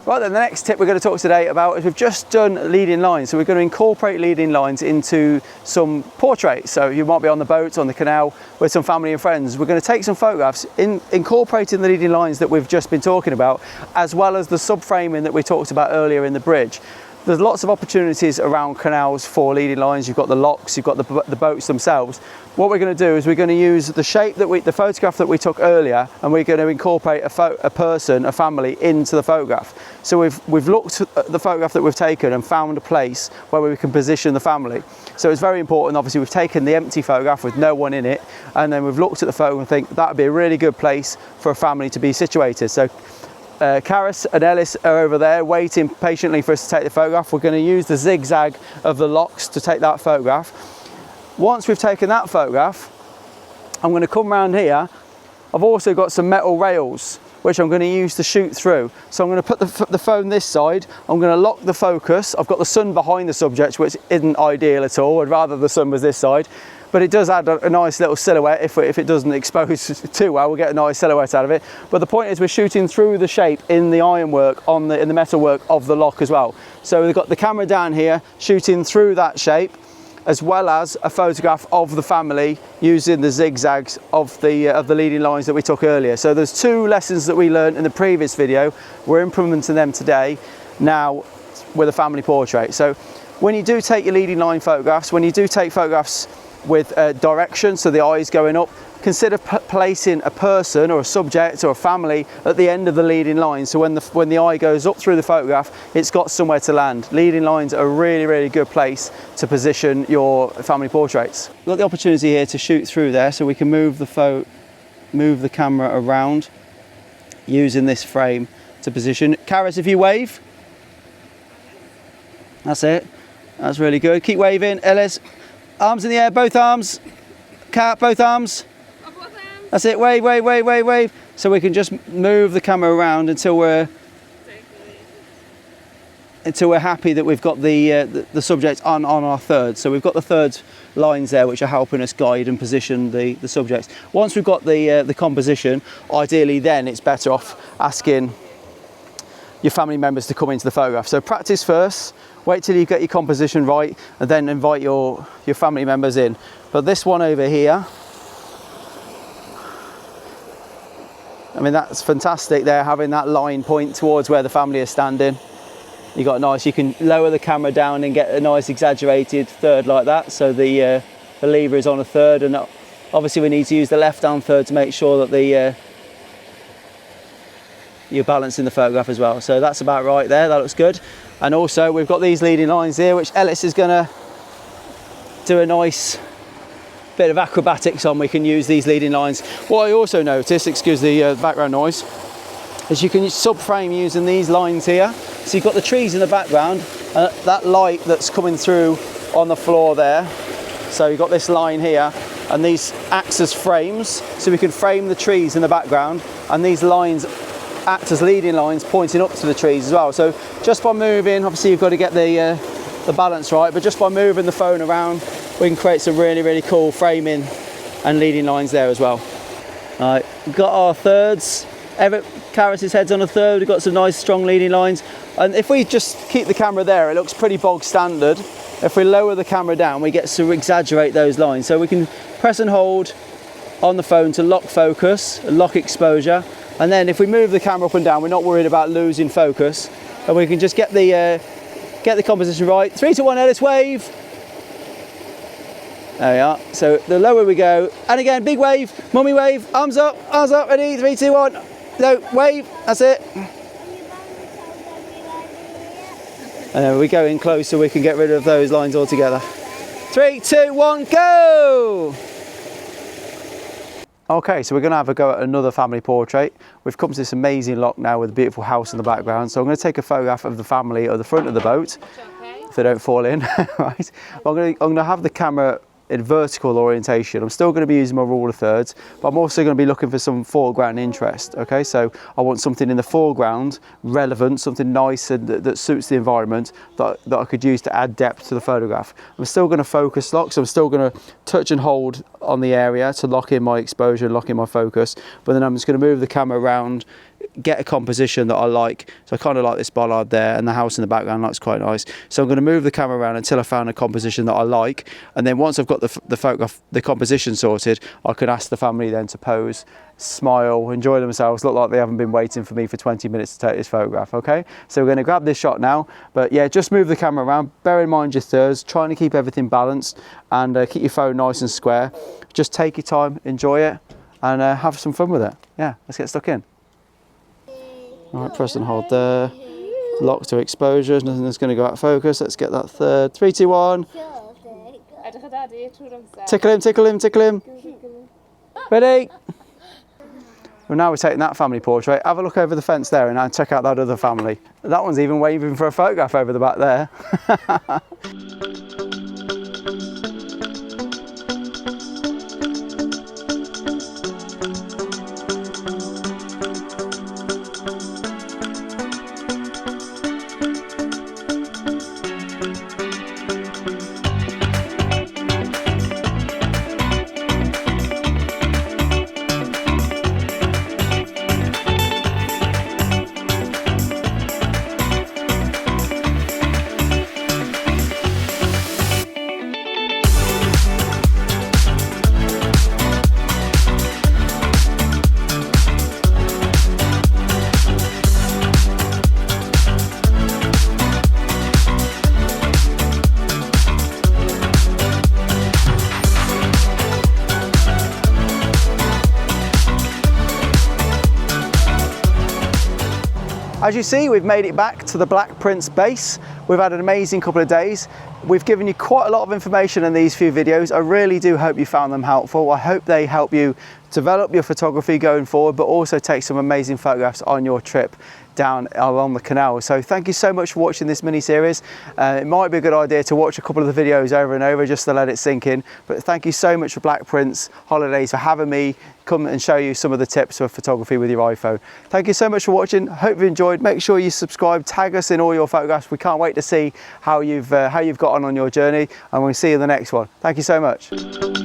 Right then, the next tip we're going to talk today about is we've just done leading lines. So we're going to incorporate leading lines into some portraits. So you might be on the boat, on the canal with some family and friends. We're going to take some photographs incorporating the leading lines that we've just been talking about, as well as the subframing that we talked about earlier in the bridge. There's lots of opportunities around canals for leading lines. You've got the locks, you've got the boats themselves. What we're going to do is we're going to use the shape that the photograph that we took earlier, and we're going to incorporate a person, a family, into the photograph. So we've looked at the photograph that we've taken and found a place where we can position the family. So it's very important. Obviously, we've taken the empty photograph with no one in it, and then we've looked at the photo and think that would be a really good place for a family to be situated. So Gareth and Ellis are over there waiting patiently for us to take the photograph. We're going to use the zigzag of the locks to take that photograph. Once we've taken that photograph, I'm going to come round here. I've also got some metal rails which I'm going to use to shoot through. So I'm going to put the phone this side. I'm going to lock the focus. I've got the sun behind the subject, which isn't ideal at all. I'd rather the sun was this side. But it does add a nice little silhouette. If it doesn't expose too well, we'll get a nice silhouette out of it. But the point is we're shooting through the shape in the ironwork, in the metalwork of the lock as well. So we've got the camera down here shooting through that shape, as well as a photograph of the family using the zigzags of the leading lines that we took earlier. So there's two lessons that we learned in the previous video. We're implementing them today now with a family portrait. So when you do take your leading line photographs, when you do take photographs with direction, so the eyes going up, consider placing a person or a subject or a family at the end of the leading line, so when the eye goes up through the photograph, it's got somewhere to land. Leading lines are a really, really good place to position your family portraits. We've got the opportunity here to shoot through there, so we can move the camera around using this frame to position. Gareth, if you wave, that's it. That's really good. Keep waving. Ellis, arms in the air, both arms. Cat, both arms. That's it. Wave, wave, wave, wave, wave. So we can just move the camera around until we're happy that we've got the subject on our third. So we've got the third lines there which are helping us guide and position the subjects. Once we've got the composition, ideally then it's better off asking your family members to come into the photograph. So practice first, wait till you get your composition right, and then invite your family members in. But this one over here, I mean, that's fantastic there, having that line point towards where the family is standing. You got nice, you can lower the camera down and get a nice exaggerated third like that. So the lever is on a third, and obviously we need to use the left hand third to make sure that you're balancing the photograph as well. So that's about right there, that looks good. And also we've got these leading lines here, which Ellis is gonna do a nice bit of acrobatics on. We can use these leading lines. What I also noticed, excuse the background noise, is you can subframe using these lines here. So you've got the trees in the background, that light that's coming through on the floor there. So you've got this line here, and these act as frames, so we can frame the trees in the background, and these lines act as leading lines pointing up to the trees as well. So just by moving, obviously you've got to get the balance right, but just by moving the phone around, we can create some really, really cool framing and leading lines there as well. Alright, we've got our thirds. Gareth's head's on a third. We've got some nice strong leading lines. And if we just keep the camera there, it looks pretty bog standard. If we lower the camera down, we get to exaggerate those lines. So we can press and hold on the phone to lock focus, lock exposure. And then if we move the camera up and down, we're not worried about losing focus. And we can just get the composition right. 3, 2, 1, Ellis, wave. There we are. So the lower we go, and again, big wave, mummy wave, arms up, ready, 3, 2, 1. No, wave, that's it. And then we go in close so we can get rid of those lines altogether. 3, 2, 1, go! Okay, so we're going to have a go at another family portrait. We've come to this amazing lock now with a beautiful house in the background. So I'm going to take a photograph of the family at the front of the boat, if they don't fall in. Right. I'm going to have the camera in vertical orientation. I'm still going to be using my rule of thirds, but I'm also going to be looking for some foreground interest. Okay, so I want something in the foreground, relevant, something nice and that suits the environment that I could use to add depth to the photograph. I'm still going to focus lock, so I'm still going to touch and hold on the area to lock in my exposure, lock in my focus, but then I'm just going to move the camera around, get a composition that I like. So I kind of like this bollard there, and the house in the background looks quite nice. So I'm going to move the camera around until I found a composition that I like, and then once I've got the photograph, the composition sorted, I can ask the family then to pose, smile, enjoy themselves, look like they haven't been waiting for me for 20 minutes to take this photograph. Okay, so we're going to grab this shot now, but yeah, just move the camera around, bear in mind your thirds, trying to keep everything balanced, and keep your phone nice and square. Just take your time, enjoy it, and have some fun with it. Yeah, let's get stuck in. All right, press and hold there. Lock to exposure. Nothing that's going to go out of focus. Let's get that third. 3, 2, 1. Tickle him, tickle him, tickle him. Ready? Well, now we're taking that family portrait. Have a look over the fence there and now check out that other family. That one's even waving for a photograph over the back there. As you see, we've made it back to the Black Prince base. We've had an amazing couple of days. We've given you quite a lot of information in these few videos. I really do hope you found them helpful. I hope they help you develop your photography going forward, but also take some amazing photographs on your trip down along the canal. So thank you so much for watching this mini series. It might be a good idea to watch a couple of the videos over and over just to let it sink in, but thank you so much for Black Prince Holidays for having me come and show you some of the tips for photography with your iPhone. Thank you so much for watching. Hope you enjoyed. Make sure you subscribe, tag us in all your photographs. We can't wait to see how you've got on your journey, and we'll see you in the next one. Thank you so much.